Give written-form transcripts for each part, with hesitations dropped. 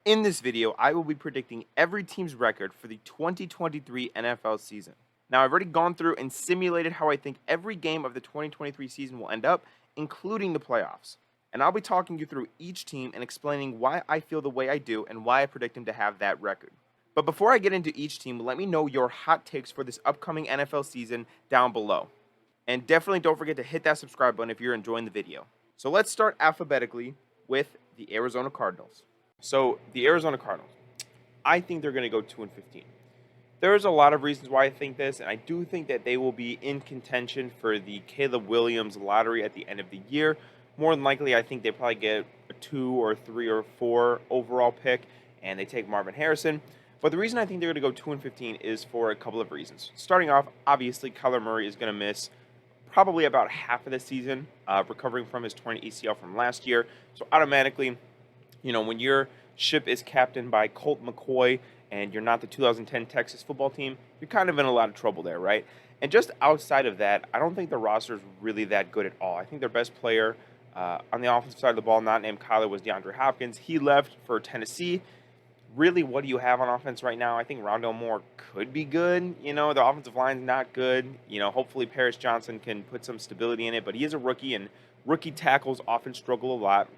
In this video, I will be predicting every team's record for the 2023 NFL season. Now, I've already gone through and simulated how I think every game of the 2023 season will end up, including the playoffs. And I'll be talking you through each team and explaining why I feel the way I do and why I predict them to have that record. But before I get into each team, let me know your hot takes for this upcoming NFL season down below. And definitely don't forget to hit that subscribe button if you're enjoying the video. So let's start alphabetically with the Arizona Cardinals. So the Arizona Cardinals, I think they're going to go 2-15. There's a lot of reasons why I think this, and I do think that they will be in contention for the Caleb Williams lottery at the end of the year. More than likely, I think they probably get a 2 or 3 or 4 overall pick, and they take Marvin Harrison. But the reason I think they're going to go 2-15 is for a couple of reasons. Starting off, obviously, Kyler Murray is going to miss probably about half of the season, recovering from his torn ACL from last year. So automatically, when your ship is captained by Colt McCoy and you're not the 2010 Texas football team, you're kind of in a lot of trouble there, right? And just outside of that, I don't think the roster is really that good at all. I think their best player on the offensive side of the ball, not named Kyler, was DeAndre Hopkins. He left for Tennessee. Really, what do you have on offense right now? I think Rondale Moore could be good. The offensive line's not good. Hopefully Paris Johnson can put some stability in it, but he is a rookie, and rookie tackles often struggle a lot.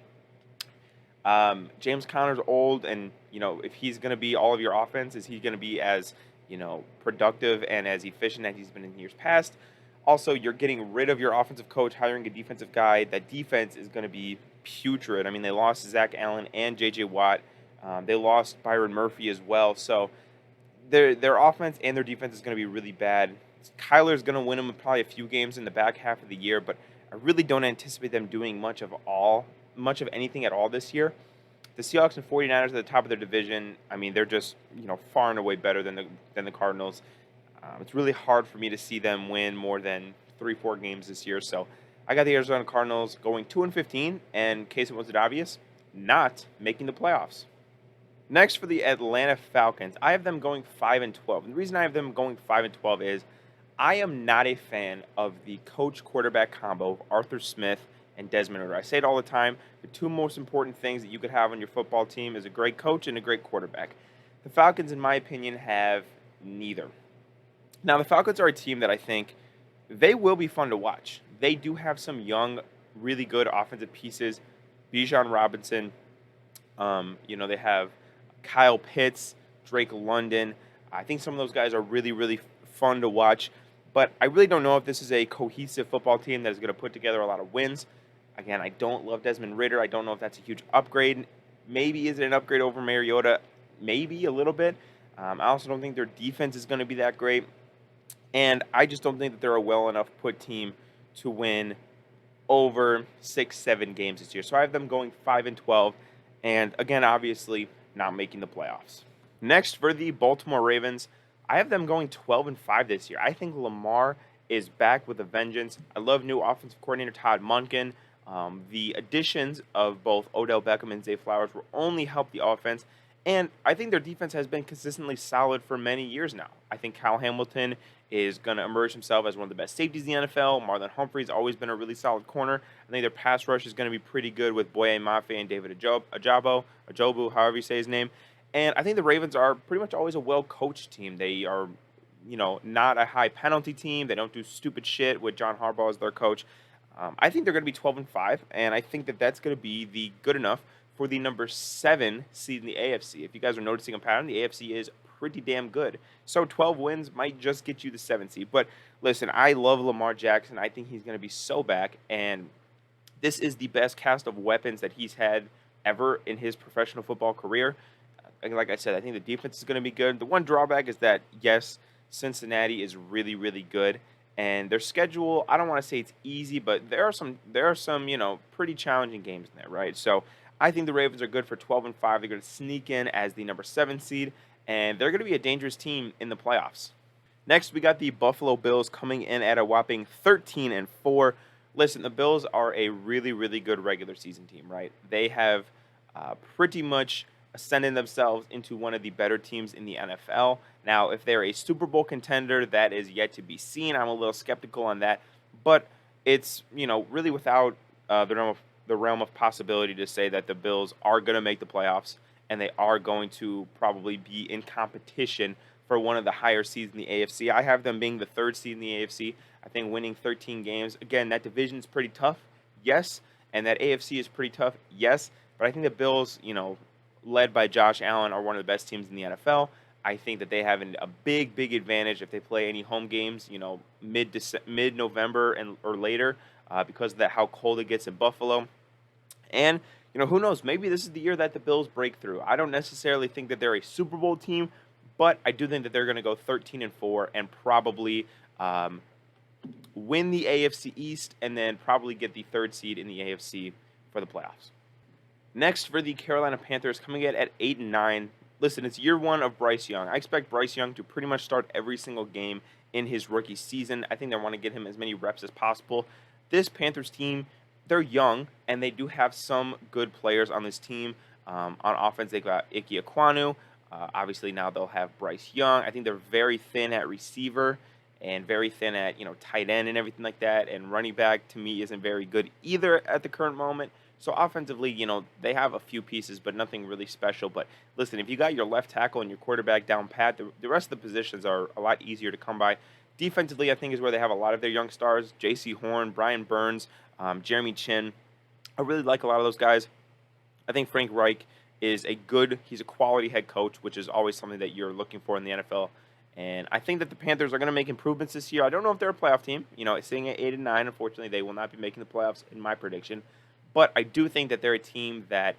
James Conner's old, and if he's going to be all of your offense, is he going to be as productive and as efficient as he's been in years past? Also, you're getting rid of your offensive coach, hiring a defensive guy. That defense is going to be putrid. I mean, they lost Zach Allen and J.J. Watt. They lost Byron Murphy as well. So their offense and their defense is going to be really bad. Kyler's going to win them probably a few games in the back half of the year, but I really don't anticipate them doing much of anything at all this year. The Seahawks and 49ers at the top of their division, I mean, they're just far and away better than the Cardinals. It's really hard for me to see them win more than 3-4 games this year. So I got the Arizona Cardinals going 2-15, and in case it wasn't obvious, not making the playoffs. Next, for the Atlanta Falcons, I have them going 5-12. And the reason I have them going 5-12 is I am not a fan of the coach-quarterback combo of Arthur Smith and Desmond Ridder. I say it all the time. The two most important things that you could have on your football team is a great coach and a great quarterback. The Falcons, in my opinion, have neither. Now, the Falcons are a team that I think they will be fun to watch. They do have some young, really good offensive pieces. Bijan Robinson. They have Kyle Pitts, Drake London. I think some of those guys are really, really fun to watch. But I really don't know if this is a cohesive football team that is going to put together a lot of wins. Again, I don't love Desmond Ridder. I don't know if that's a huge upgrade. Maybe is it an upgrade over Mariota? Maybe a little bit. I also don't think their defense is going to be that great. And I just don't think that they're a well enough put team to win over 6-7 games this year. So I have them going 5-12. And again, obviously, not making the playoffs. Next, for the Baltimore Ravens, I have them going 12-5 this year. I think Lamar is back with a vengeance. I love new offensive coordinator Todd Monken. The additions of both Odell Beckham and Zay Flowers will only help the offense. And I think their defense has been consistently solid for many years now. I think Kyle Hamilton is going to emerge himself as one of the best safeties in the NFL. Marlon Humphrey's always been a really solid corner. I think their pass rush is going to be pretty good with Boye Mafe and David Ajobu, however you say his name. And I think the Ravens are pretty much always a well-coached team. They are, not a high penalty team. They don't do stupid shit with John Harbaugh as their coach. I think they're going to be 12-5, and I think that that's going to be the good enough for the number 7 seed in the AFC. If you guys are noticing a pattern, the AFC is pretty damn good. So 12 wins might just get you the 7 seed. But listen, I love Lamar Jackson. I think he's going to be so back, and this is the best cast of weapons that he's had ever in his professional football career. Like I said, I think the defense is going to be good. The one drawback is that, yes, Cincinnati is really, really good. And their schedule, I don't want to say it's easy, but there are some pretty challenging games in there, right? So I think the Ravens are good for 12-5. They're going to sneak in as the number 7 seed, and they're going to be a dangerous team in the playoffs. Next, we got the Buffalo Bills coming in at a whopping 13-4. Listen, the Bills are a really, really good regular season team, right? They have pretty much ascended themselves into one of the better teams in the NFL. Now, if they're a Super Bowl contender, that is yet to be seen. I'm a little skeptical on that, but it's really without the realm of possibility to say that the Bills are going to make the playoffs and they are going to probably be in competition for one of the higher seeds in the AFC. I have them being the third seed in the AFC. I think winning 13 games. Again, that division is pretty tough, yes, and that AFC is pretty tough, yes. But I think the Bills, led by Josh Allen, are one of the best teams in the NFL. I think that they have a big, big advantage if they play any home games, mid November and or later, because of that how cold it gets in Buffalo. And who knows? Maybe this is the year that the Bills break through. I don't necessarily think that they're a Super Bowl team, but I do think that they're going to go 13-4 and probably win the AFC East and then probably get the third seed in the AFC for the playoffs. Next, for the Carolina Panthers, coming in at 8-9. Listen, it's year one of Bryce Young. I expect Bryce Young to pretty much start every single game in his rookie season. I think they want to get him as many reps as possible. This Panthers team, they're young, and they do have some good players on this team. On offense, they got Ike Ekwonu. Obviously, now they'll have Bryce Young. I think they're very thin at receiver and very thin at tight end and everything like that. And running back, to me, isn't very good either at the current moment. So offensively, they have a few pieces, but nothing really special. But listen, if you got your left tackle and your quarterback down pat, the rest of the positions are a lot easier to come by. Defensively, I think is where they have a lot of their young stars. J.C. Horn, Brian Burns, Jeremy Chin. I really like a lot of those guys. I think Frank Reich he's a quality head coach, which is always something that you're looking for in the NFL. And I think that the Panthers are going to make improvements this year. I don't know if they're a playoff team. Sitting at 8-9, unfortunately, they will not be making the playoffs in my prediction. But I do think that they're a team that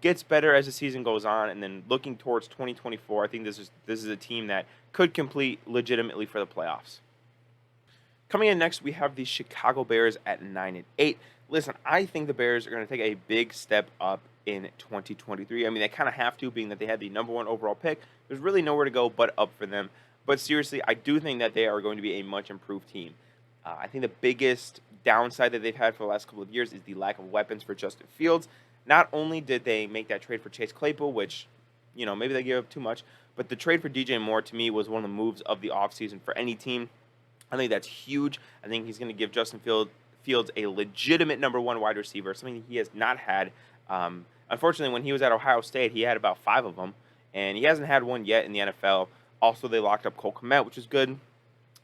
gets better as the season goes on. And then looking towards 2024, I think this is a team that could compete legitimately for the playoffs. Coming in next, we have the Chicago Bears at 9-8. Listen, I think the Bears are going to take a big step up in 2023. I mean, they kind of have to, being that they had the number one overall pick. There's really nowhere to go but up for them. But seriously, I do think that they are going to be a much improved team. I think the biggest downside that they've had for the last couple of years is the lack of weapons for Justin Fields. Not only did they make that trade for Chase Claypool, which, maybe they gave up too much, but the trade for DJ Moore, to me, was one of the moves of the offseason for any team. I think that's huge. I think he's going to give Justin Fields a legitimate number one wide receiver, something he has not had. Unfortunately, when he was at Ohio State, he had about 5 of them, and he hasn't had one yet in the NFL. Also, they locked up Cole Kmet, which is good.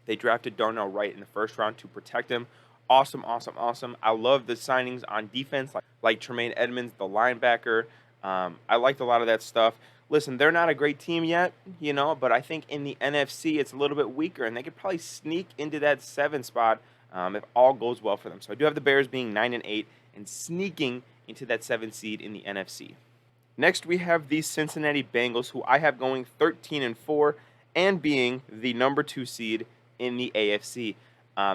They drafted Darnell Wright in the first round to protect him. Awesome. I love the signings on defense, like Tremaine Edmonds, the linebacker. I liked a lot of that stuff. Listen, they're not a great team yet, but I think in the NFC it's a little bit weaker, and they could probably sneak into that 7 spot if all goes well for them. So I do have the Bears being 9-8 and sneaking into that 7 seed in the NFC. Next, we have the Cincinnati Bengals, who I have going 13-4 and being the number 2 seed in the AFC.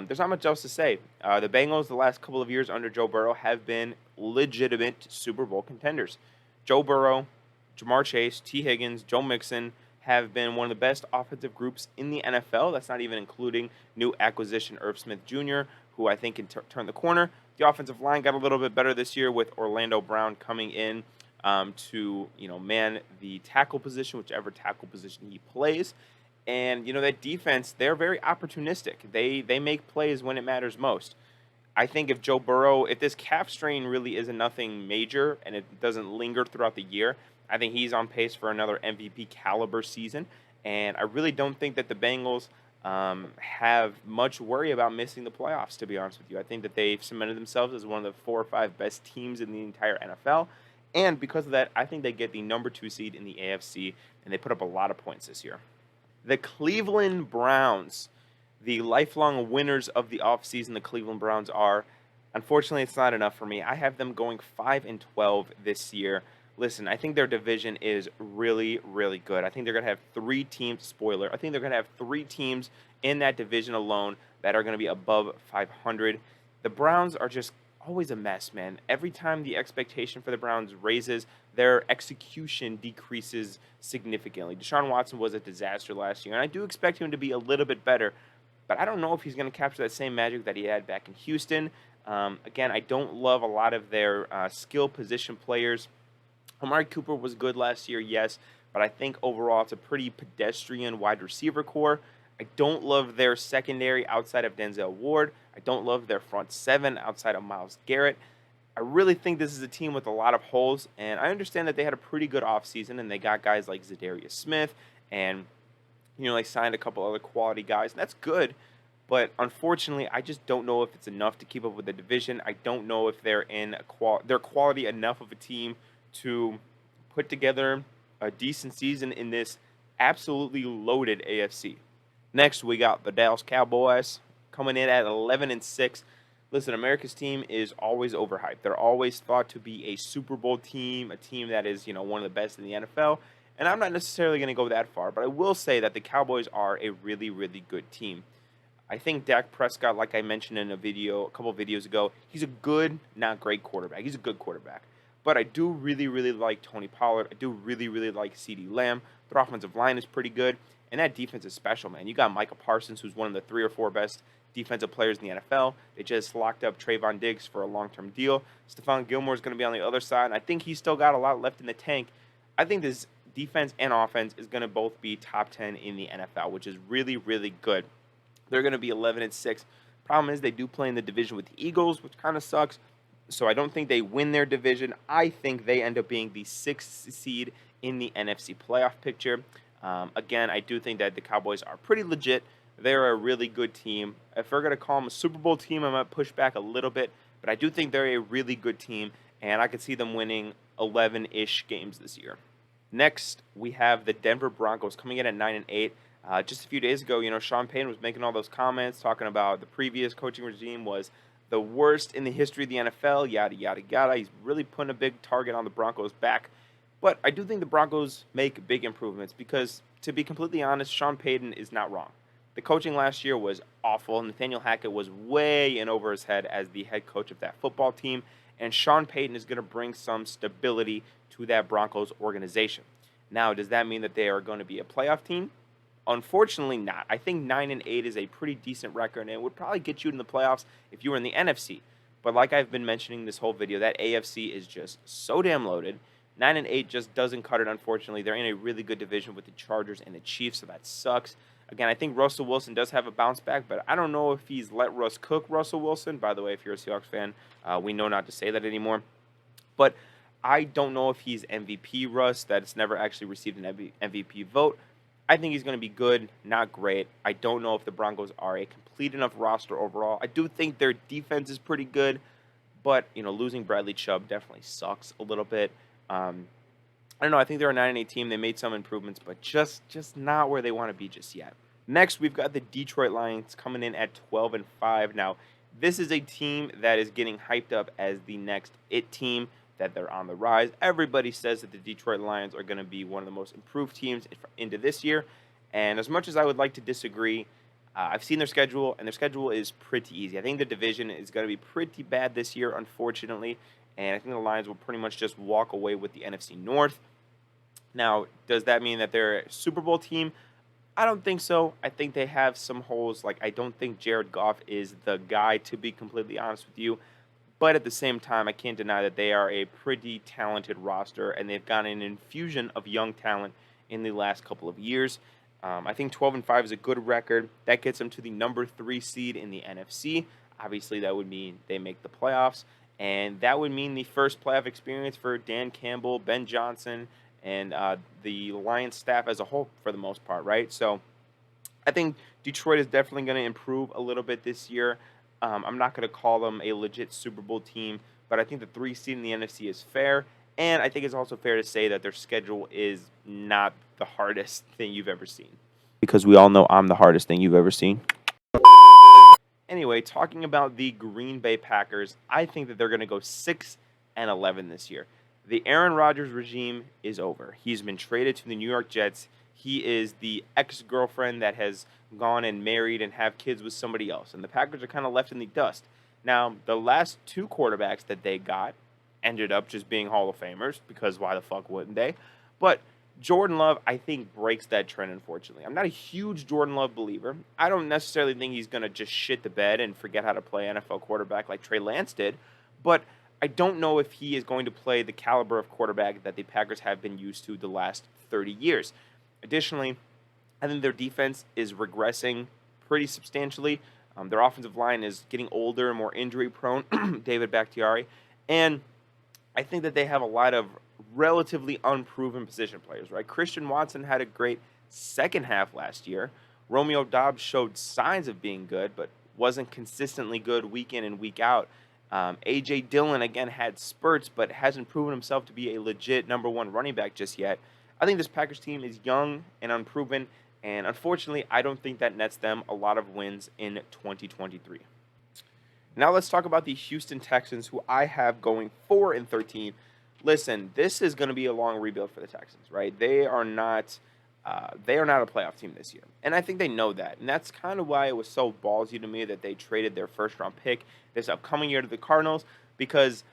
There's not much else to say. The Bengals, the last couple of years under Joe Burrow, have been legitimate Super Bowl contenders. Joe Burrow, Jamar Chase, T. Higgins, Joe Mixon have been one of the best offensive groups in the NFL. That's not even including new acquisition Irv Smith Jr., who I think can turn the corner. The offensive line got a little bit better this year with Orlando Brown coming in to man the tackle position, whichever tackle position he plays. And that defense, they're very opportunistic. They make plays when it matters most. I think if this calf strain really isn't nothing major and it doesn't linger throughout the year, I think he's on pace for another MVP caliber season. And I really don't think that the Bengals have much worry about missing the playoffs, to be honest with you. I think that they've cemented themselves as one of the 4 or 5 best teams in the entire NFL. And because of that, I think they get the number 2 seed in the AFC, and they put up a lot of points this year. The Cleveland Browns, the lifelong winners of the offseason, the Cleveland Browns are. Unfortunately, it's not enough for me. I have them going 5-12 this year. Listen, I think their division is really, really good. I think they're going to have 3 teams, spoiler, I think they're going to have 3 teams in that division alone that are going to be above 500. The Browns are just always a mess, man. Every time the expectation for the Browns raises, their execution decreases significantly. Deshaun Watson was a disaster last year, and I do expect him to be a little bit better, but I don't know if he's going to capture that same magic that he had back in Houston. Again, I don't love a lot of their skill position players. Amari Cooper was good last year, yes, but I think overall it's a pretty pedestrian wide receiver core. I don't love their secondary outside of Denzel Ward. I don't love their front 7 outside of Myles Garrett. I really think this is a team with a lot of holes, and I understand that they had a pretty good offseason, and they got guys like Zadarius Smith, and they signed a couple other quality guys, and that's good. But unfortunately, I just don't know if it's enough to keep up with the division. I don't know if they're quality enough of a team to put together a decent season in this absolutely loaded AFC. Next, we got the Dallas Cowboys coming in at 11-6. Listen, America's team is always overhyped. They're always thought to be a Super Bowl team, a team that is, one of the best in the NFL. And I'm not necessarily going to go that far, but I will say that the Cowboys are a really, really good team. I think Dak Prescott, like I mentioned in a couple of videos ago, he's a good, not great quarterback. He's a good quarterback. But I do really, really like Tony Pollard. I do really, really like CeeDee Lamb. Their offensive line is pretty good. And that defense is special, man. You got Micah Parsons, who's one of the 3 or 4 best defensive players in the NFL. They just locked up Trayvon Diggs for a long-term deal. Stephon Gilmore is going to be on the other side, and I think he's still got a lot left in the tank. I think this defense and offense is going to both be top 10 in the NFL, which is really, really good. They're going to be 11-6. Problem is they do play in the division with the Eagles, which kind of sucks. So I don't think they win their division. I think they end up being the 6th seed in the NFC playoff picture. Again, I do think that the Cowboys are pretty legit. They're a really good team. If we're going to call them a Super Bowl team, I might push back a little bit. But I do think they're a really good team, and I could see them winning 11-ish games this year. Next, we have the Denver Broncos coming in at 9-8. Just a few days ago, Sean Payton was making all those comments talking about the previous coaching regime was the worst in the history of the NFL, yada, yada, yada. He's really putting a big target on the Broncos' back. But I do think the Broncos make big improvements because, to be completely honest, Sean Payton is not wrong. The coaching last year was awful. Nathaniel Hackett was way in over his head as the head coach of that football team. And Sean Payton is going to bring some stability to that Broncos organization. Now, does that mean that they are going to be a playoff team? Unfortunately not. I think 9-8 is a pretty decent record, and it would probably get you in the playoffs if you were in the NFC. But like I've been mentioning this whole video, that AFC is just so damn loaded. 9-8 just doesn't cut it, unfortunately. They're in a really good division with the Chargers and the Chiefs, so that sucks. Again, I think Russell Wilson does have a bounce back, but I don't know if he's let Russ cook Russell Wilson. By the way, if you're a Seahawks fan, we know not to say that anymore. But I don't know if he's MVP Russ. That's never actually received an MVP vote. I think he's going to be good, not great. I don't know if the Broncos are a complete enough roster overall. I do think their defense is pretty good, but losing Bradley Chubb definitely sucks a little bit. I don't know. I think they're a 9-8 team. They made some improvements, but just not where they want to be just yet. Next, we've got the Detroit Lions coming in at 12-5. Now, this is a team that is getting hyped up as the next it team, that they're on the rise. Everybody says that the Detroit Lions are going to be one of the most improved teams into this year. And as much as I would like to disagree, I've seen their schedule, and their schedule is pretty easy. I think the division is going to be pretty bad this year, unfortunately. And I think the Lions will pretty much just walk away with the NFC North. Now, does that mean that they're a Super Bowl team? I don't think so. I think they have some holes. Like, I don't think Jared Goff is the guy, to be completely honest with you. But at the same time, I can't deny that they are a pretty talented roster, and they've got an infusion of young talent in the last couple of years. I think 12-5 is a good record. That gets them to the number 3 seed in the NFC. Obviously, that would mean they make the playoffs, and that would mean the first playoff experience for Dan Campbell, Ben Johnson, and the Lions staff as a whole for the most part, right? So I think Detroit is definitely going to improve a little bit this year. I'm not going to call them a legit Super Bowl team, but I think the 3 seed in the NFC is fair, and I think it's also fair to say that their schedule is not the hardest thing you've ever seen. Because we all know I'm the hardest thing you've ever seen. Anyway, talking about the Green Bay Packers, I think that they're going to go 6-11 this year. The Aaron Rodgers regime is over. He's been traded to the New York Jets. He is the ex-girlfriend that has gone and married and have kids with somebody else. And the Packers are kind of left in the dust. Now, the last 2 quarterbacks that they got ended up just being Hall of Famers, because why the fuck wouldn't they? But Jordan Love, I think, breaks that trend, unfortunately. I'm not a huge Jordan Love believer. I don't necessarily think he's going to just shit the bed and forget how to play NFL quarterback like Trey Lance did. But I don't know if he is going to play the caliber of quarterback that the Packers have been used to the last 30 years. Additionally, I think their defense is regressing pretty substantially. Their offensive line is getting older and more injury-prone, David Bakhtiari. And I think that they have a lot of relatively unproven position players, right? Christian Watson had a great second half last year. Romeo Dobbs showed signs of being good, but wasn't consistently good week in and week out. A.J. Dillon, again, had spurts, but hasn't proven himself to be a legit number one running back just yet. I think this Packers team is young and unproven, and unfortunately, I don't think that nets them a lot of wins in 2023. Now let's talk about the Houston Texans, who I have going 4-13. Listen, this is going to be a long rebuild for the Texans, right? They are not a playoff team this year, and I think they know that, and that's kind of why it was so ballsy to me that they traded their first-round pick this upcoming year to the Cardinals, because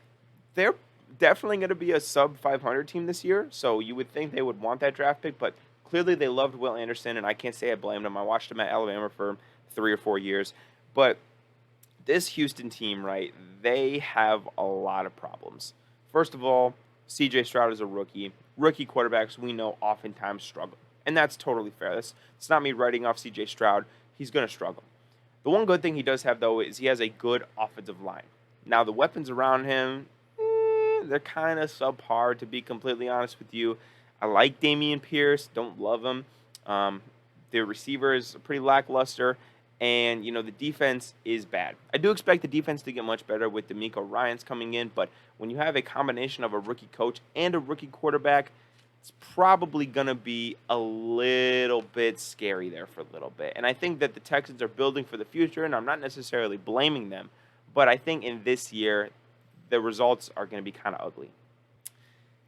they're definitely going to be a sub-500 team this year. So you would think they would want that draft pick, but clearly they loved Will Anderson, and I can't say I blamed him. I watched him at Alabama for 3 or 4 years, but this Houston team, right, they have a lot of problems. First of all, C.J. Stroud is a rookie. Rookie quarterbacks, we know, oftentimes struggle. And that's totally fair. It's not me writing off C.J. Stroud. He's going to struggle. The one good thing he does have, though, is he has a good offensive line. Now, the weapons around him, they're kind of subpar, to be completely honest with you. I like Dameon Pierce. Don't love him. The receiver is pretty lackluster. And, the defense is bad. I do expect the defense to get much better with D'Amico Ryans coming in, but when you have a combination of a rookie coach and a rookie quarterback, it's probably going to be a little bit scary there for a little bit. And I think that the Texans are building for the future, and I'm not necessarily blaming them, but I think in this year, the results are going to be kind of ugly.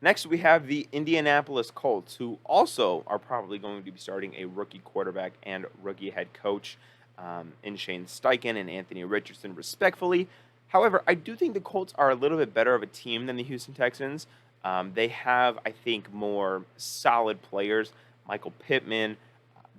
Next, we have the Indianapolis Colts, who also are probably going to be starting a rookie quarterback and rookie head coach in Shane Steichen and Anthony Richardson, respectfully. However, I do think the Colts are a little bit better of a team than the Houston Texans. They have, I think, more solid players. Michael Pittman,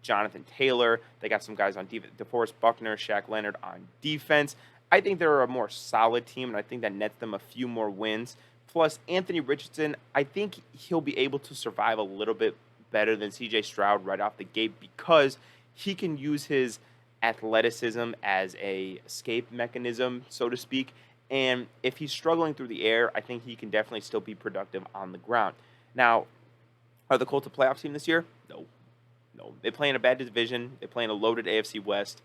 Jonathan Taylor. They got some guys on defense. DeForest Buckner, Shaq Leonard on defense. I think they're a more solid team, and I think that nets them a few more wins. Plus, Anthony Richardson, I think he'll be able to survive a little bit better than C.J. Stroud right off the gate, because he can use his athleticism as a escape mechanism, so to speak. And if he's struggling through the air, I think he can definitely still be productive on the ground. Now, are the Colts a playoff team this year? No. They play in a bad division. They play in a loaded AFC West.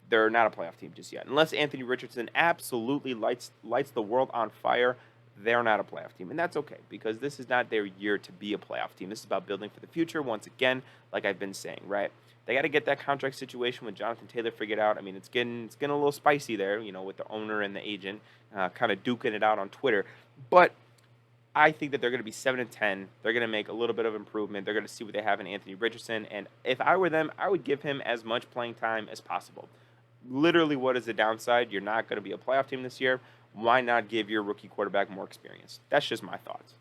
They're not a playoff team just yet. Unless Anthony Richardson absolutely lights the world on fire, they're not a playoff team. And that's okay, because this is not their year to be a playoff team. This is about building for the future, once again, like I've been saying, right? They got to get that contract situation with Jonathan Taylor figured out. I mean, it's getting a little spicy there, with the owner and the agent kind of duking it out on Twitter. But I think that they're going to be 7-10. They're going to make a little bit of improvement. They're going to see what they have in Anthony Richardson. And if I were them, I would give him as much playing time as possible. Literally, what is the downside? You're not going to be a playoff team this year. Why not give your rookie quarterback more experience? That's just my thoughts.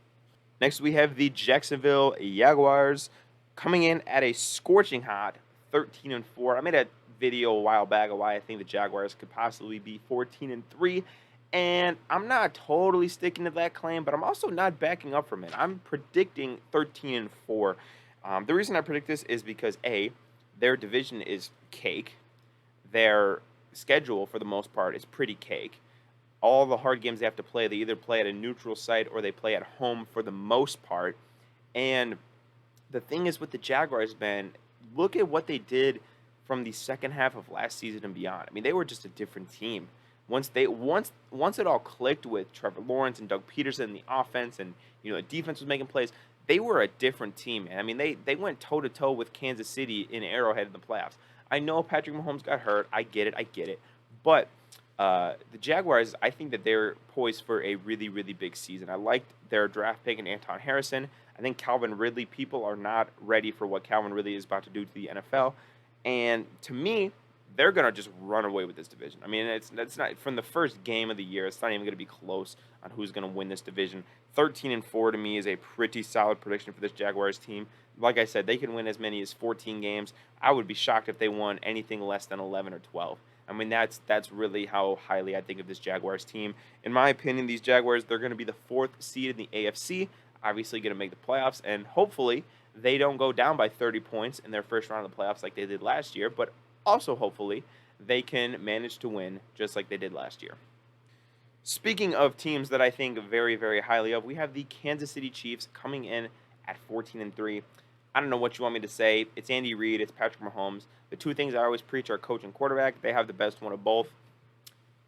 Next, we have the Jacksonville Jaguars coming in at a scorching hot 13-4. I made a video a while back of why I think the Jaguars could possibly be 14-3, and I'm not totally sticking to that claim, but I'm also not backing up from it. I'm predicting 13-4. The reason I predict this is because A, their division is cake. Their schedule, for the most part, is pretty cake. All the hard games they have to play, they either play at a neutral site or they play at home for the most part. And the thing is with the Jaguars, man, look at what they did from the second half of last season and beyond. I mean, they were just a different team. Once it all clicked with Trevor Lawrence and Doug Peterson in the offense, and the defense was making plays, they were a different team, man. I mean, they went toe-to-toe with Kansas City in Arrowhead in the playoffs. I know Patrick Mahomes got hurt. I get it. But the Jaguars, I think that they're poised for a really, really big season. I liked their draft pick in Anton Harrison. I think Calvin Ridley, people are not ready for what Calvin Ridley is about to do to the NFL. And to me, they're going to just run away with this division. I mean, that's not from the first game of the year. It's not even going to be close on who's going to win this division. 13-4 to me is a pretty solid prediction for this Jaguars team. Like I said, they can win as many as 14 games. I would be shocked if they won anything less than 11 or 12. I mean, that's really how highly I think of this Jaguars team. In my opinion, these Jaguars, they're going to be the 4th seed in the AFC, obviously going to make the playoffs, and hopefully they don't go down by 30 points in their first round of the playoffs like they did last year, but also hopefully they can manage to win just like they did last year. Speaking of teams that I think very, very highly of, we have the Kansas City Chiefs coming in at 14-3. I don't know what you want me to say. It's Andy Reid, it's Patrick Mahomes. The two things I always preach are coach and quarterback. They have the best one of both.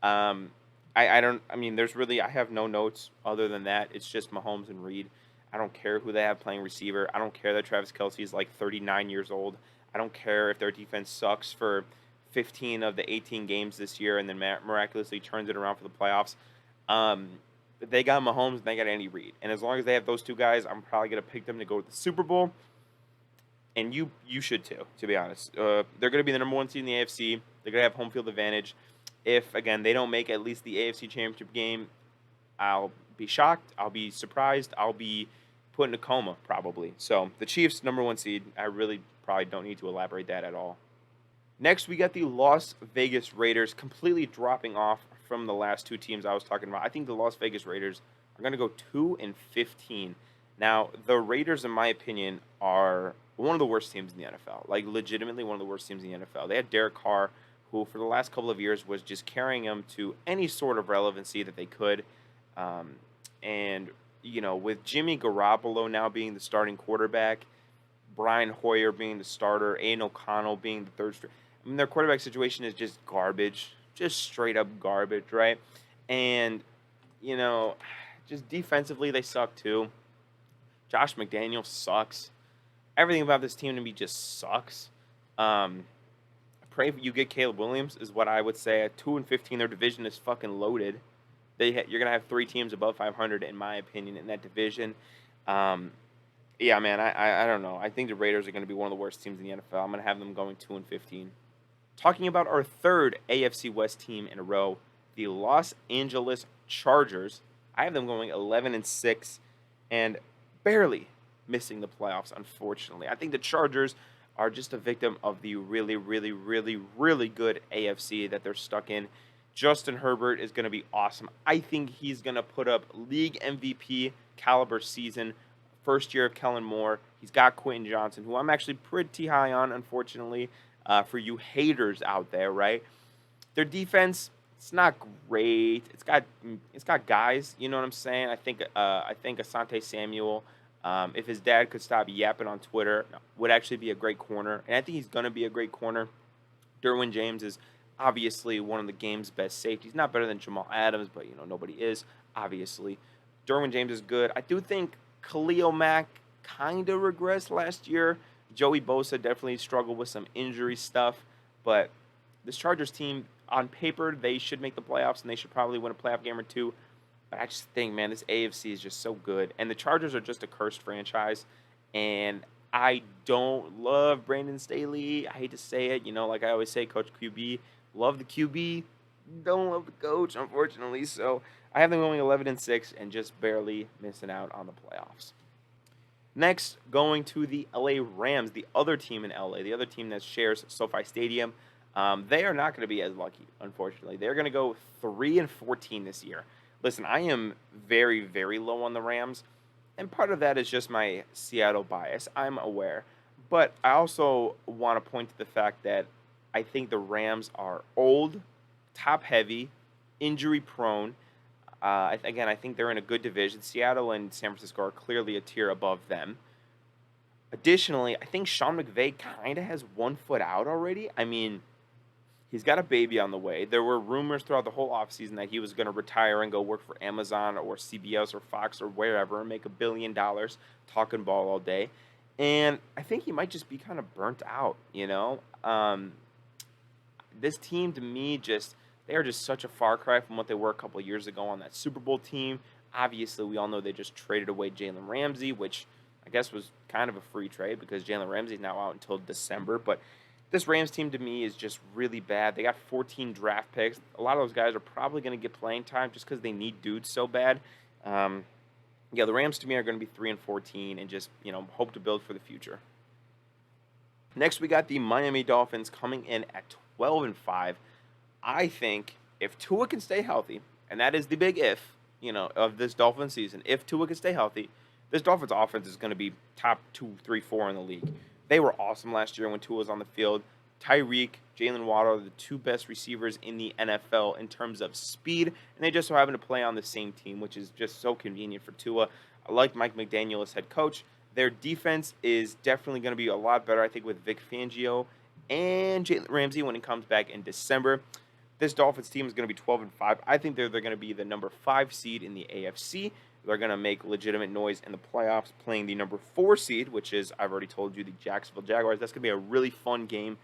Um, I don't. I mean, there's really. I have no notes other than that. It's just Mahomes and Reid. I don't care who they have playing receiver. I don't care that Travis Kelce is like 39 years old. I don't care if their defense sucks for 15 of the 18 games this year and then miraculously turns it around for the playoffs. Um, they got Mahomes and they got Andy Reid, and as long as they have those two guys, I'm probably gonna pick them to go to the Super Bowl. And you should too, to be honest. They're gonna be the number one seed in the AFC. They're gonna have home field advantage. If again they don't make at least the AFC Championship game, I'll be shocked. I'll be surprised. I'll be put in a coma probably. So the Chiefs, number one seed. I really probably don't need to elaborate that at all. Next, we got the Las Vegas Raiders completely dropping off from the last two teams I was talking about. I think the Las Vegas Raiders are going to go 2-15. Now, the Raiders, in my opinion, are one of the worst teams in the NFL. Like, legitimately one of the worst teams in the NFL. They had Derek Carr, who for the last couple of years was just carrying them to any sort of relevancy that they could. And, you know, with Jimmy Garoppolo now being the starting quarterback, Brian Hoyer being the starter, Aiden O'Connell being the third string. I mean, their quarterback situation is just garbage, just straight up garbage, right? And, you know, just defensively, they suck too. Josh McDaniels sucks. Everything about this team to me just sucks. Pray you get Caleb Williams is what I would say. At 2-15, their division is fucking loaded. You're gonna have three teams above 500, in my opinion, in that division. Yeah, man, I don't know. I think the Raiders are going to be one of the worst teams in the NFL. I'm going to have them going 2-15. Talking about our third AFC West team in a row, the Los Angeles Chargers. I have them going 11-6 and barely missing the playoffs, unfortunately. I think the Chargers are just a victim of the really, really, really, really good AFC that they're stuck in. Justin Herbert is going to be awesome. I think he's going to put up league MVP caliber season. First year of Kellen Moore. He's got Quentin Johnson, who I'm actually pretty high on, unfortunately, for you haters out there, right? Their defense, it's not great. It's got guys, you know what I'm saying? I think Asante Samuel, if his dad could stop yapping on Twitter, would actually be a great corner. And I think he's going to be a great corner. Derwin James is obviously one of the game's best safeties. Not better than Jamal Adams, but, you know, nobody is, obviously. Derwin James is good. I do think Khalil Mack kind of regressed last year. Joey Bosa definitely struggled with some injury stuff. But this Chargers team, on paper, they should make the playoffs, and they should probably win a playoff game or two. But I just think, man, this AFC is just so good. And the Chargers are just a cursed franchise. And I don't love Brandon Staley. I hate to say it. You know, like I always say, Coach QB. Love the QB. Don't love the coach, unfortunately. So I have them going 11-6 and just barely missing out on the playoffs. Next, going to the LA Rams, the other team in LA, the other team that shares SoFi Stadium. They are not going to be as lucky, unfortunately. They're going to go 3-14 this year. Listen, I am very, very low on the Rams, and part of that is just my Seattle bias. I'm aware. But I also want to point to the fact that I think the Rams are old, top-heavy, injury-prone. Again, I think they're in a good division. Seattle and San Francisco are clearly a tier above them. Additionally, I think Sean McVay kind of has one foot out already. I mean, he's got a baby on the way. There were rumors throughout the whole offseason that he was going to retire and go work for Amazon or CBS or Fox or wherever and make $1 billion talking ball all day. And I think he might just be kind of burnt out, you know? This team, to me, they are just such a far cry from what they were a couple of years ago on that Super Bowl team. Obviously, we all know they just traded away Jalen Ramsey, which I guess was kind of a free trade because Jalen Ramsey is now out until December. But this Rams team, to me, is just really bad. They got 14 draft picks. A lot of those guys are probably going to get playing time just because they need dudes so bad. The Rams, to me, are going to be 3-14 and just, you know, hope to build for the future. Next, we got the Miami Dolphins coming in at 12-5. I think if Tua can stay healthy, and that is the big if, you know, of this Dolphins season, if Tua can stay healthy, this Dolphins offense is going to be top 2, 3, 4 in the league. They were awesome last year when Tua was on the field. Tyreek, Jalen Waddle are the two best receivers in the NFL in terms of speed, and they just so happen to play on the same team, which is just so convenient for Tua. I like Mike McDaniel as head coach. Their defense is definitely going to be a lot better, I think, with Vic Fangio and Jalen Ramsey when he comes back in December. This Dolphins team is going to be 12-5. I think they're going to be the number 5 seed in the AFC. They're going to make legitimate noise in the playoffs, playing the number 4 seed, which is, I've already told you, the Jacksonville Jaguars. That's going to be a really fun game.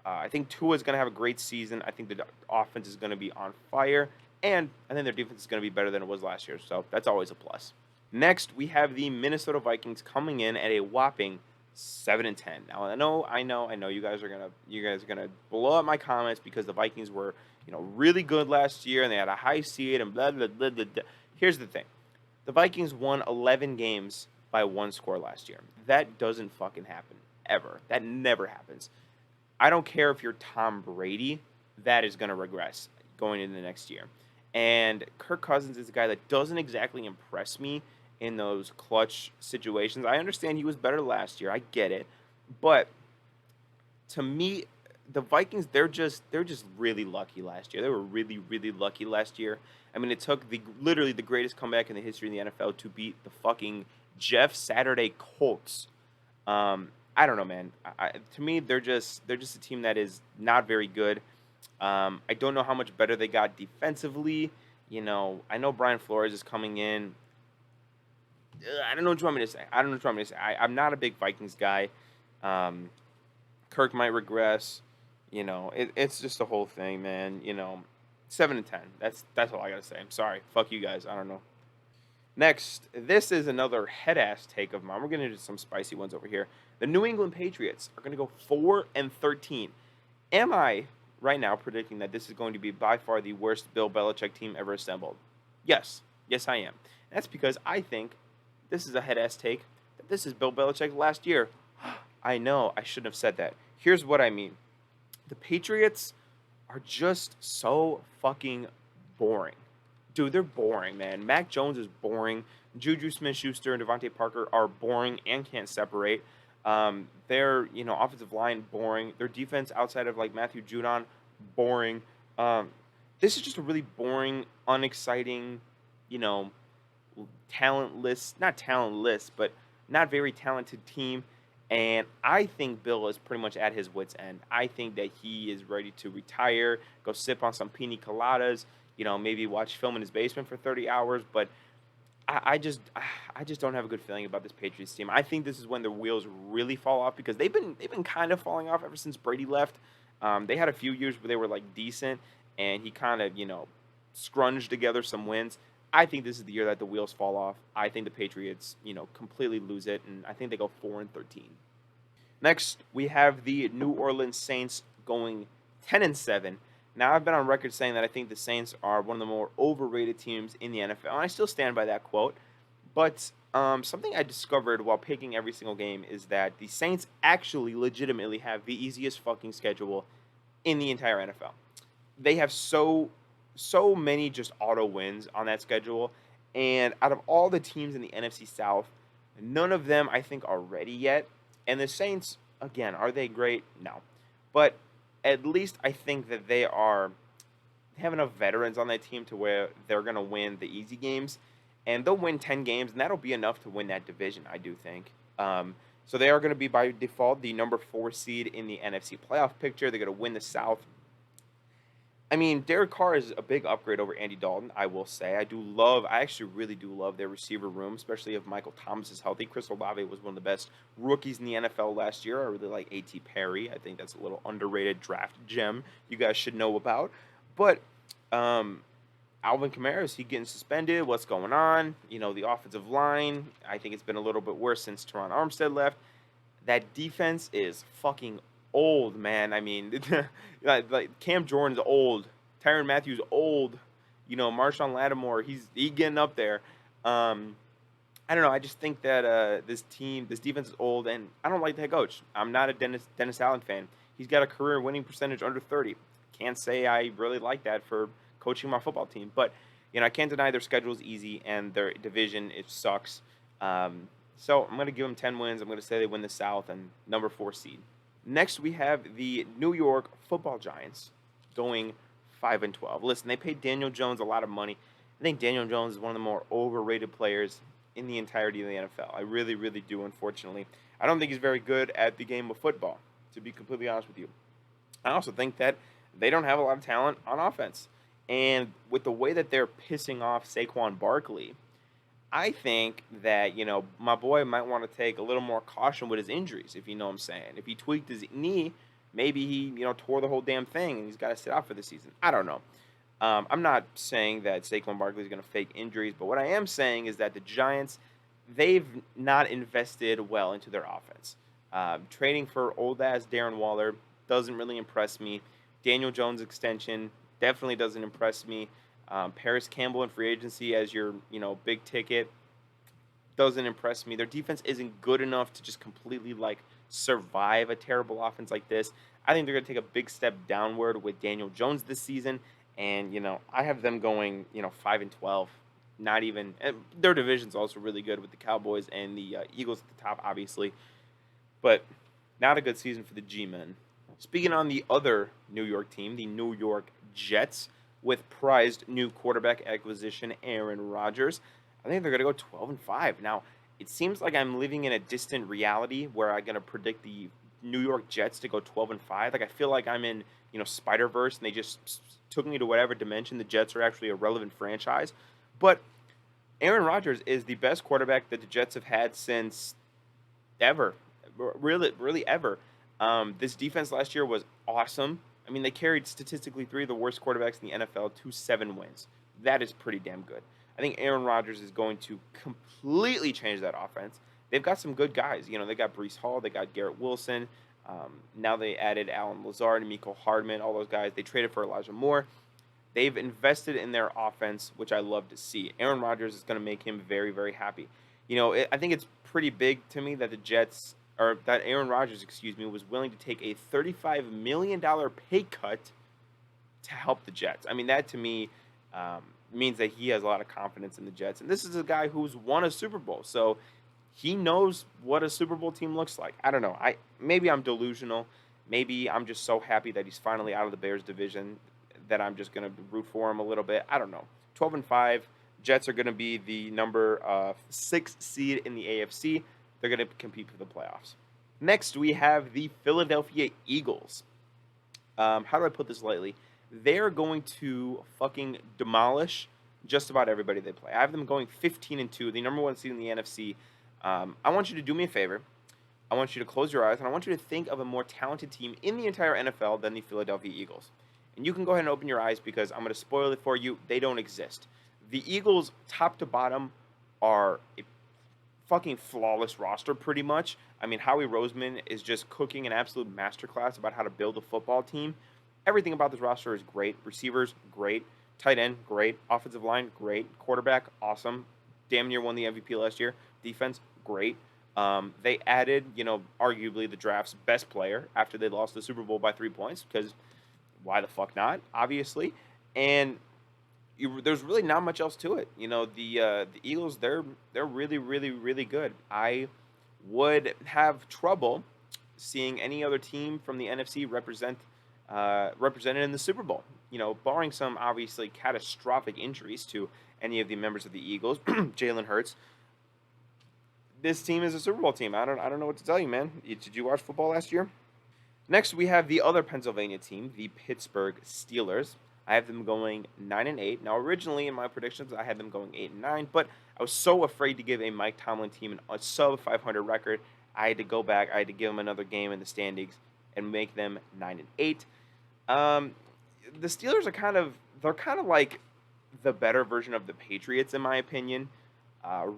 I think Tua is going to have a great season. I think the offense is going to be on fire, and I think their defense is going to be better than it was last year. So that's always a plus. Next, we have the Minnesota Vikings coming in at a whopping 7-10. Now I know you guys are gonna blow up my comments because the Vikings were really good last year and they had a high seed and blah blah blah blah. Blah. Here's the thing: the Vikings won 11 games by 1 score last year. That doesn't fucking happen ever. That never happens. I don't care if you're Tom Brady, that is going to regress going into the next year. And Kirk Cousins is a guy that doesn't exactly impress me in those clutch situations. I understand he was better last year. I get it. But to me, the Vikings, they're just really lucky last year. They were really, really lucky last year. I mean, it took literally the greatest comeback in the history of the NFL to beat the fucking Jeff Saturday Colts. I don't know, man. To me, they're just a team that is not very good. I don't know how much better they got defensively. I know Brian Flores is coming in. I don't know what you want me to say. I'm not a big Vikings guy. Kirk might regress. It's just the whole thing, man. 7-10. That's all I gotta say. I'm sorry. Fuck you guys. I don't know. Next, this is another head-ass take of mine. We're getting into some spicy ones over here. The New England Patriots are going to go 4-13. Am I right now predicting that this is going to be by far the worst Bill Belichick team ever assembled? Yes. Yes, I am. That's because I think this is a head-ass take that this is Bill Belichick last year. I know. I shouldn't have said that. Here's what I mean. The Patriots are just so fucking boring. Dude, they're boring, man. Mac Jones is boring. Juju Smith-Schuster and Devontae Parker are boring and can't separate. Their offensive line, boring. Their defense outside of like Matthew Judon, boring. This is just a really boring, unexciting, not talentless, but not very talented team. And I think Bill is pretty much at his wit's end. I think that he is ready to retire, go sip on some pina coladas, maybe watch film in his basement for 30 hours. But I just don't have a good feeling about this Patriots team. I think this is when the wheels really fall off because they've been kind of falling off ever since Brady left. They had a few years where they were like decent, and he kind of scrunged together some wins. I think this is the year that the wheels fall off. I think the Patriots completely lose it, and I think they go 4-13. Next, we have the New Orleans Saints going 10-7. Now, I've been on record saying that I think the Saints are one of the more overrated teams in the NFL, and I still stand by that quote. But something I discovered while picking every single game is that the Saints actually legitimately have the easiest fucking schedule in the entire NFL. They have so many just auto wins on that schedule, and out of all the teams in the NFC South, none of them I think are ready yet. And the Saints, again, are they great? No. But at least I think that they have enough veterans on that team to where they're going to win the easy games. And they'll win 10 games, and that'll be enough to win that division, I do think. So they are going to be, by default, the number 4 seed in the NFC playoff picture. They're going to win the South. I mean, Derek Carr is a big upgrade over Andy Dalton, I will say. I actually really do love their receiver room, especially if Michael Thomas is healthy. Chris Olave was one of the best rookies in the NFL last year. I really like A.T. Perry. I think that's a little underrated draft gem you guys should know about. But Alvin Kamara, is he getting suspended? What's going on? The offensive line, I think it's been a little bit worse since Teron Armstead left. That defense is fucking old, man. I mean, like Cam Jordan's old. Tyrann Mathieu's old. Marshawn Lattimore, he's getting up there. I don't know. I just think that this defense is old, and I don't like the head coach. I'm not a Dennis Allen fan. He's got a career winning percentage under 30. Can't say I really like that for coaching my football team. But, I can't deny their schedule is easy, and their division, it sucks. So I'm going to give them 10 wins. I'm going to say they win the South and number 4 seed. Next, we have the New York Football Giants going 5-12. Listen, they paid Daniel Jones a lot of money. I think Daniel Jones is one of the more overrated players in the entirety of the NFL. I really, really do. Unfortunately, I don't think he's very good at the game of football. To be completely honest with you, I also think that they don't have a lot of talent on offense. And with the way that they're pissing off Saquon Barkley, I think that, my boy might want to take a little more caution with his injuries, if you know what I'm saying. If he tweaked his knee, maybe he, tore the whole damn thing and he's got to sit out for the season. I don't know. I'm not saying that Saquon Barkley is going to fake injuries, but what I am saying is that the Giants, they've not invested well into their offense. Trading for old ass Darren Waller doesn't really impress me. Daniel Jones extension definitely doesn't impress me. Paris Campbell in free agency as your big ticket doesn't impress me. Their defense isn't good enough to just completely survive a terrible offense like this. I think they're going to take a big step downward with Daniel Jones this season, and I have them going 5-12. Not even their division's also really good with the Cowboys and the Eagles at the top, obviously, but not a good season for the G-men. Speaking on the other New York team, the New York Jets, with prized new quarterback acquisition Aaron Rodgers, I think they're going to go 12-5. Now, it seems like I'm living in a distant reality where I'm going to predict the New York Jets to go 12-5. I feel like I'm in, Spider-Verse and they just took me to whatever dimension. The Jets are actually a relevant franchise. But Aaron Rodgers is the best quarterback that the Jets have had since ever. Really, really ever. This defense last year was awesome. I mean, they carried statistically three of the worst quarterbacks in the NFL to 7 wins. That is pretty damn good. I think Aaron Rodgers is going to completely change that offense. They've got some good guys. They got Breece Hall. They got Garrett Wilson. Now they added Alan Lazard and Mecole Hardman, all those guys. They traded for Elijah Moore. They've invested in their offense, which I love to see. Aaron Rodgers is going to make him very, very happy. I think it's pretty big to me that that Aaron Rodgers, was willing to take a $35 million pay cut to help the Jets. I mean, that to me means that he has a lot of confidence in the Jets. And this is a guy who's won a Super Bowl, so he knows what a Super Bowl team looks like. I don't know. Maybe I'm delusional. Maybe I'm just so happy that he's finally out of the Bears division that I'm just going to root for him a little bit. I don't know. 12-5. Jets are going to be the number 6 seed in the AFC. They're going to compete for the playoffs. Next, we have the Philadelphia Eagles. How do I put this lightly? They're going to fucking demolish just about everybody they play. I have them going 15-2, the number 1 seed in the NFC. I want you to do me a favor. I want you to close your eyes, and I want you to think of a more talented team in the entire NFL than the Philadelphia Eagles. And you can go ahead and open your eyes because I'm going to spoil it for you. They don't exist. The Eagles, top to bottom, are a fucking flawless roster pretty much. I mean, Howie Roseman is just cooking an absolute masterclass about how to build a football team. Everything about this roster is great. Receivers, great. Tight end, great. Offensive line, great. Quarterback, awesome. Damn near won the MVP last year. Defense, great. They added, arguably the draft's best player after they lost the Super Bowl by 3 points, because why the fuck not, obviously. And there's really not much else to it. The Eagles, they're really, really, really good. I would have trouble seeing any other team from the NFC represented in the Super Bowl. Barring some obviously catastrophic injuries to any of the members of the Eagles, Jalen Hurts. This team is a Super Bowl team. I don't know what to tell you, man. Did you watch football last year? Next, we have the other Pennsylvania team, the Pittsburgh Steelers. I have them going 9-8. Now, originally in my predictions, I had them going 8-9, but I was so afraid to give a Mike Tomlin team a sub 500 record. I had to go back. I had to give them another game in the standings and make them 9-8. The Steelers are kind of like the better version of the Patriots, in my opinion.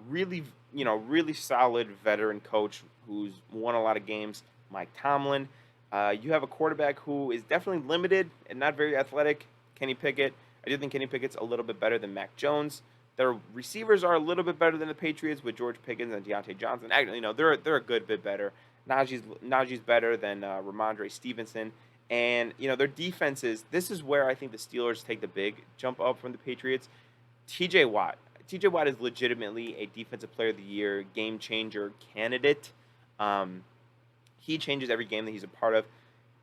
Really solid veteran coach who's won a lot of games, Mike Tomlin. You have a quarterback who is definitely limited and not very athletic, Kenny Pickett. I do think Kenny Pickett's a little bit better than Mac Jones. Their receivers are a little bit better than the Patriots with George Pickens and Deontay Johnson. Actually, they're a good bit better. Najee's better than Ramondre Stevenson. And, their defenses, this is where I think the Steelers take the big jump up from the Patriots. TJ Watt. TJ Watt is legitimately a Defensive Player of the Year, game changer candidate. He changes every game that he's a part of.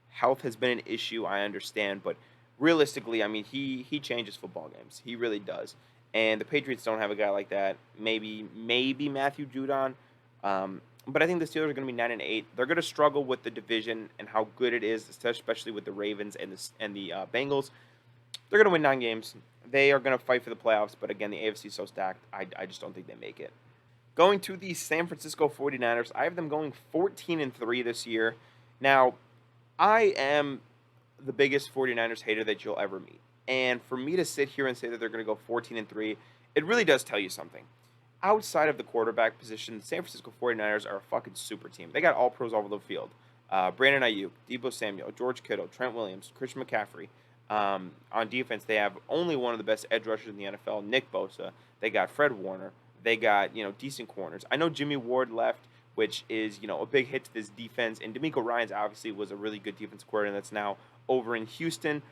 Health has been an issue, I understand, but realistically, I mean, he changes football games. He really does. And the Patriots don't have a guy like that. Maybe Matthew Judon. But I think the Steelers are going to be 9-8. They're going to struggle with the division and how good it is, especially with the Ravens and the Bengals. They're going to win 9 games. They are going to fight for the playoffs, but again, the AFC is so stacked, I just don't think they make it. Going to the San Francisco 49ers, I have them going 14-3 this year. Now, I am the biggest 49ers hater that you'll ever meet. And for me to sit here and say that they're going to go 14-3, it really does tell you something. Outside of the quarterback position, the San Francisco 49ers are a fucking super team. They got all pros all over the field. Brandon Ayuk, Deebo Samuel, George Kittle, Trent Williams, Christian McCaffrey. On defense, they have only one of the best edge rushers in the NFL, Nick Bosa. They got Fred Warner. They got, decent corners. I know Jimmy Ward left, which is, a big hit to this defense. And DeMeco Ryans obviously was a really good defensive coordinator that's now over in Houston.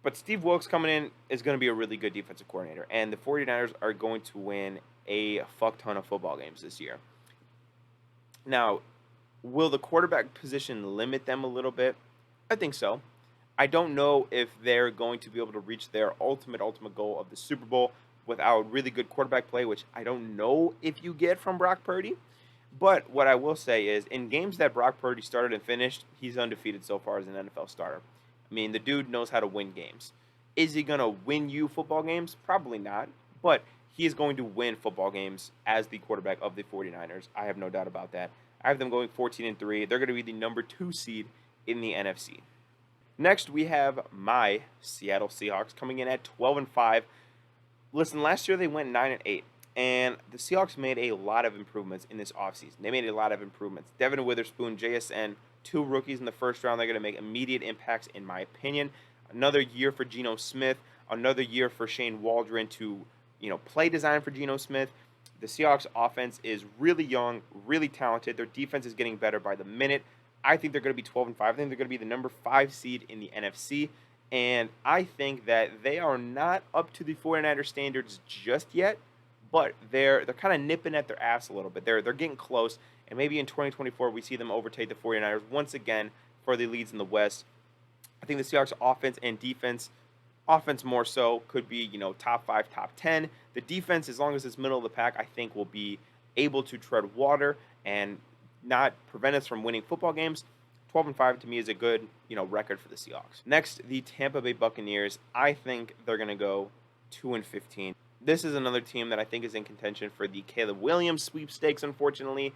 But Steve Wilkes coming in is going to be a really good defensive coordinator. And the 49ers are going to win a fuck ton of football games this year. Now, will the quarterback position limit them a little bit? I think so. I don't know if they're going to be able to reach their ultimate goal of the Super Bowl without really good quarterback play, which I don't know if you get from Brock Purdy. But what I will say is, in games that Brock Purdy started and finished, he's undefeated so far as an NFL starter. I mean, the dude knows how to win games. Is he going to win you football games? Probably not. But he is going to win football games as the quarterback of the 49ers. I have no doubt about that. I have them going 14-3. They're going to be the number 2 seed in the NFC. Next, we have my Seattle Seahawks coming in at 12-5. Listen, last year they went 9-8, and the Seahawks made a lot of improvements in this offseason. They made a lot of improvements. Devin Witherspoon, JSN, 2 rookies in the first round. They're going to make immediate impacts, in my opinion. Another year for Geno Smith. Another year for Shane Waldron to, play design for Geno Smith. The Seahawks offense is really young, really talented. Their defense is getting better by the minute. I think they're going to be 12-5. I think they're going to be the number 5 seed in the NFC. And I think that they are not up to the 49ers standards just yet, but they're kind of nipping at their ass a little bit. They're getting close, and maybe in 2024 we see them overtake the 49ers once again for the leads in the West. I think the Seahawks offense and defense more so, could be, top 5, top 10. The defense, as long as it's middle of the pack, I think will be able to tread water and not prevent us from winning football games. 12-5 to me is a good, record for the Seahawks. Next, the Tampa Bay Buccaneers. I think they're going to go 2-15. This is another team that I think is in contention for the Caleb Williams sweepstakes, unfortunately.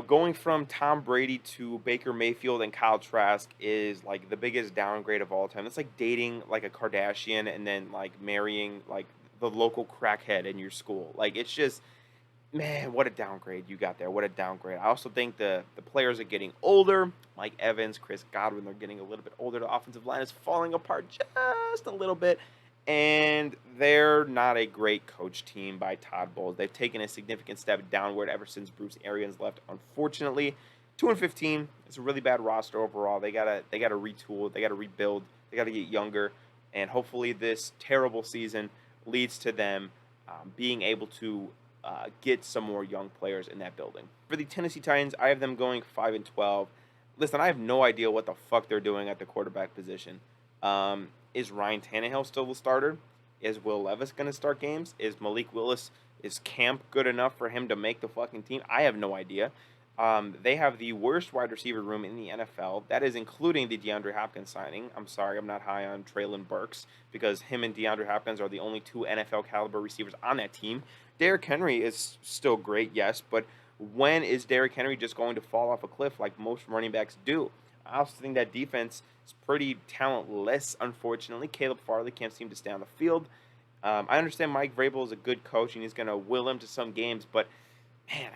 Going from Tom Brady to Baker Mayfield and Kyle Trask is like the biggest downgrade of all time. It's like dating like a Kardashian and then like marrying like the local crackhead in your school. Like, it's just, man, what a downgrade you got there. What a downgrade. I also think the players are getting older. Mike Evans, Chris Godwin, they're getting a little bit older. The offensive line is falling apart just a little bit. And they're not a great coach team by Todd Bowles. They've taken a significant step downward ever since Bruce Arians left, unfortunately. 2-15. It's a really bad roster overall. They gotta retool. They gotta rebuild. They gotta get younger. And hopefully this terrible season leads to them being able to get some more young players in that building. For the Tennessee Titans, I have them going 5-12. Listen, I have no idea what the fuck they're doing at the quarterback position. Is Ryan Tannehill still the starter? Is Will Levis going to start games? Is Malik Willis, is Camp good enough for him to make the fucking team? I have no idea. They have the worst wide receiver room in the NFL. That is including the DeAndre Hopkins signing. I'm sorry, I'm not high on Traylon Burks because him and DeAndre Hopkins are the only 2 NFL caliber receivers on that team. Derrick Henry is still great, yes, but when is Derrick Henry just going to fall off a cliff like most running backs do? I also think that defense is pretty talentless, unfortunately. Caleb Farley can't seem to stay on the field. I understand Mike Vrabel is a good coach and he's going to will him to some games, but, man,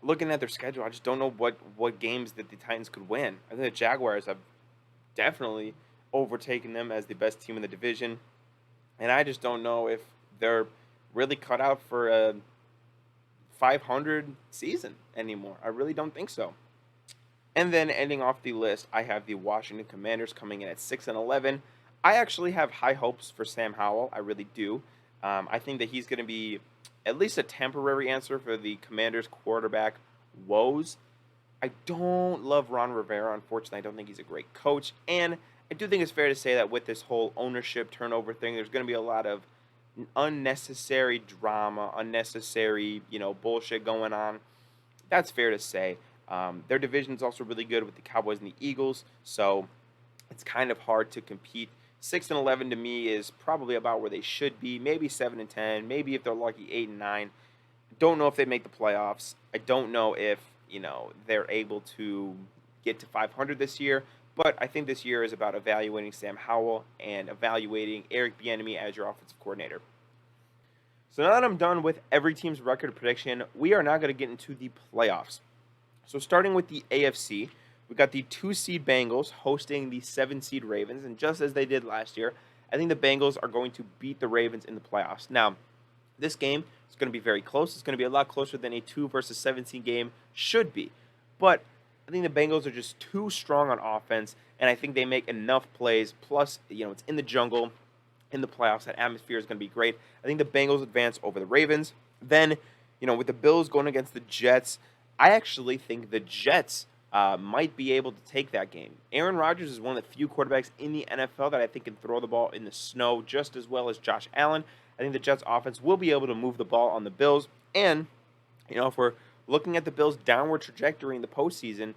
looking at their schedule, I just don't know what games that the Titans could win. I think the Jaguars have definitely overtaken them as the best team in the division, and I just don't know if they're really cut out for a 500 season anymore. I really don't think so. And then ending off the list, I have the Washington Commanders coming in at 6-11. I actually have high hopes for Sam Howell. I really do. I think that he's going to be at least a temporary answer for the Commanders' quarterback woes. I don't love Ron Rivera. Unfortunately, I don't think he's a great coach. And I do think it's fair to say that with this whole ownership turnover thing, there's going to be a lot of unnecessary drama, unnecessary, bullshit going on. That's fair to say. Their division is also really good with the Cowboys and the Eagles, so it's kind of hard to compete. 6-11 to me is probably about where they should be. Maybe 7-10. Maybe if they're lucky, 8-9. Don't know if they make the playoffs. I don't know if they're able to get to 500 this year. But I think this year is about evaluating Sam Howell and evaluating Eric Bieniemy as your offensive coordinator. So now that I'm done with every team's record prediction, we are now going to get into the playoffs. So starting with the AFC, we got the 2-seed Bengals hosting the 7-seed Ravens, and just as they did last year, I think the Bengals are going to beat the Ravens in the playoffs. Now, this game is going to be very close. It's going to be a lot closer than a 2 versus 7 seed game should be. But I think the Bengals are just too strong on offense, and I think they make enough plays. Plus, it's in the jungle, in the playoffs. That atmosphere is going to be great. I think the Bengals advance over the Ravens. Then, with the Bills going against the Jets, I actually think the Jets might be able to take that game. Aaron Rodgers is one of the few quarterbacks in the NFL that I think can throw the ball in the snow just as well as Josh Allen. I think the Jets offense will be able to move the ball on the Bills. And, if we're looking at the Bills' downward trajectory in the postseason,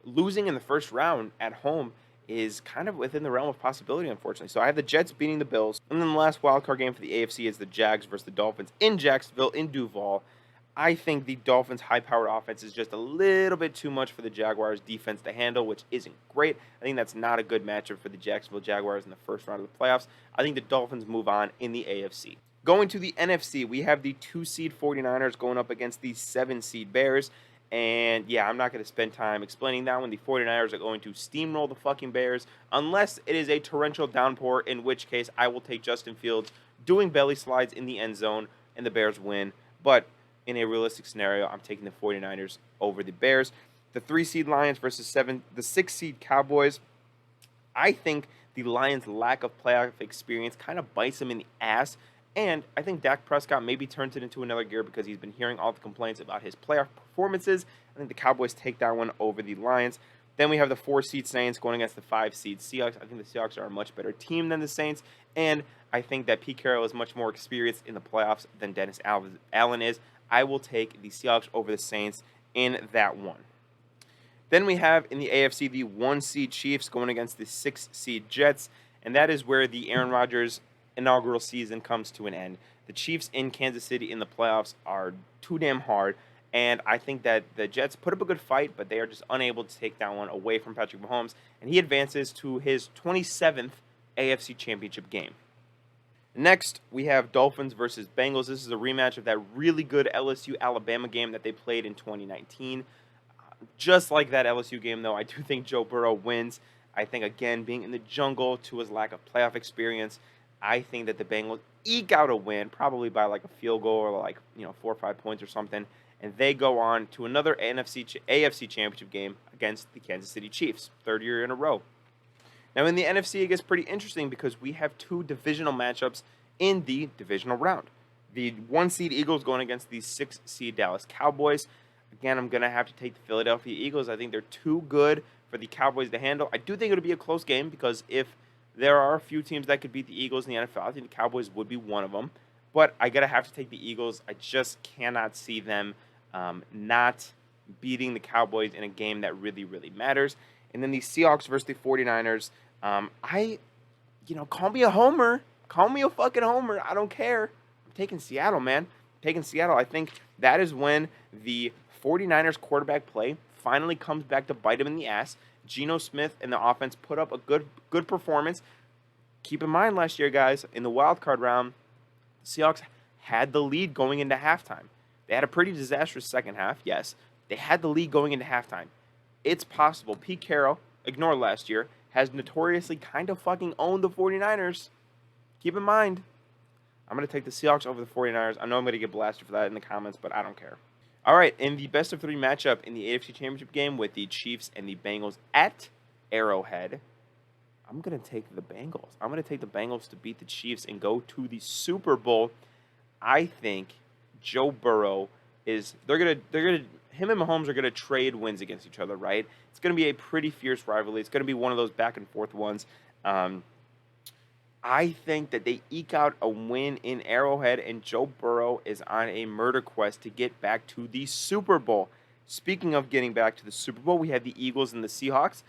losing in the first round at home is kind of within the realm of possibility, unfortunately. So I have the Jets beating the Bills. And then the last wildcard game for the AFC is the Jags versus the Dolphins in Jacksonville, in Duval. I think the Dolphins' high-powered offense is just a little bit too much for the Jaguars' defense to handle, which isn't great. I think that's not a good matchup for the Jacksonville Jaguars in the first round of the playoffs. I think the Dolphins move on in the AFC. Going to the NFC, we have the 2-seed 49ers going up against the 7-seed Bears. And yeah, I'm not going to spend time explaining that one. The 49ers are going to steamroll the fucking Bears unless it is a torrential downpour, in which case I will take Justin Fields doing belly slides in the end zone and the Bears win. But in a realistic scenario, I'm taking the 49ers over the Bears. The 3-seed Lions versus the 6-seed Cowboys. I think the Lions' lack of playoff experience kind of bites them in the ass. And I think Dak Prescott maybe turns it into another gear because he's been hearing all the complaints about his playoff performances. I think the Cowboys take that one over the Lions. Then we have the 4-seed Saints going against the 5-seed Seahawks. I think the Seahawks are a much better team than the Saints. And I think that Pete Carroll is much more experienced in the playoffs than Dennis Allen is. I will take the Seahawks over the Saints in that one. Then we have in the AFC the 1-seed Chiefs going against the 6-seed Jets. And that is where the Aaron Rodgers inaugural season comes to an end. The Chiefs in Kansas City in the playoffs are too damn hard, and I think that the Jets put up a good fight, but they are just unable to take that one away from Patrick Mahomes, and he advances to his 27th AFC Championship game. Next, we have Dolphins versus Bengals. This is a rematch of that really good LSU-Alabama game that they played in 2019. Just like that LSU game, though, I do think Joe Burrow wins. I think, again, being in the jungle to his lack of playoff experience, I think that the Bengals eke out a win, probably by like a field goal or 4 or 5 points or something, and they go on to another AFC Championship game against the Kansas City Chiefs, third year in a row. Now in the NFC, it gets pretty interesting because we have 2 divisional matchups in the divisional round. The 1-seed Eagles going against the 6-seed Dallas Cowboys. Again, I'm going to have to take the Philadelphia Eagles. I think they're too good for the Cowboys to handle. I do think it'll be a close game because if there are a few teams that could beat the Eagles in the NFL. I think the Cowboys would be one of them. But I got to have to take the Eagles. I just cannot see them not beating the Cowboys in a game that really, really matters. And then the Seahawks versus the 49ers. Call me a homer. Call me a fucking homer. I don't care. I'm taking Seattle, man. I'm taking Seattle. I think that is when the 49ers quarterback play finally comes back to bite him in the ass. Geno Smith and the offense put up a good performance. Keep in mind last year, guys, in the wild card round, the Seahawks had the lead going into halftime. They had a pretty disastrous second half, yes. They had the lead going into halftime. It's possible. Pete Carroll, ignore last year, has notoriously kind of fucking owned the 49ers. Keep in mind, I'm going to take the Seahawks over the 49ers. I know I'm going to get blasted for that in the comments, but I don't care. All right, in the best-of-3 matchup in the AFC Championship game with the Chiefs and the Bengals at Arrowhead, I'm going to take the Bengals. I'm going to take the Bengals to beat the Chiefs and go to the Super Bowl. I think Joe Burrow is they're going to him and Mahomes are going to trade wins against each other, right? It's going to be a pretty fierce rivalry. It's going to be one of those back and forth ones. I think that they eke out a win in Arrowhead, and Joe Burrow is on a murder quest to get back to the Super Bowl. Speaking of getting back to the Super Bowl, we have the Eagles and the Seahawks.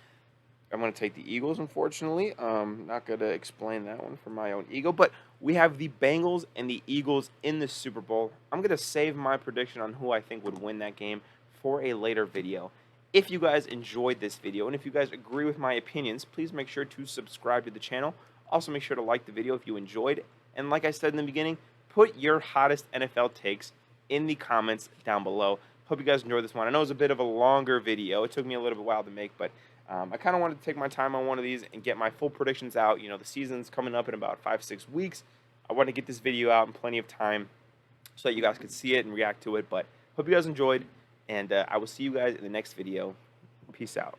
I'm going to take the Eagles, unfortunately. Not going to explain that one for my own ego, but we have the Bengals and the Eagles in the Super Bowl. I'm going to save my prediction on who I think would win that game for a later video. If you guys enjoyed this video, and if you guys agree with my opinions, please make sure to subscribe to the channel. Also, make sure to like the video if you enjoyed. And like I said in the beginning, put your hottest NFL takes in the comments down below. Hope you guys enjoyed this one. I know it was a bit of a longer video. It took me a little bit while to make, but I kind of wanted to take my time on one of these and get my full predictions out. You know, the season's coming up in about 5-6 weeks. I want to get this video out in plenty of time so that you guys could see it and react to it. But hope you guys enjoyed, and I will see you guys in the next video. Peace out.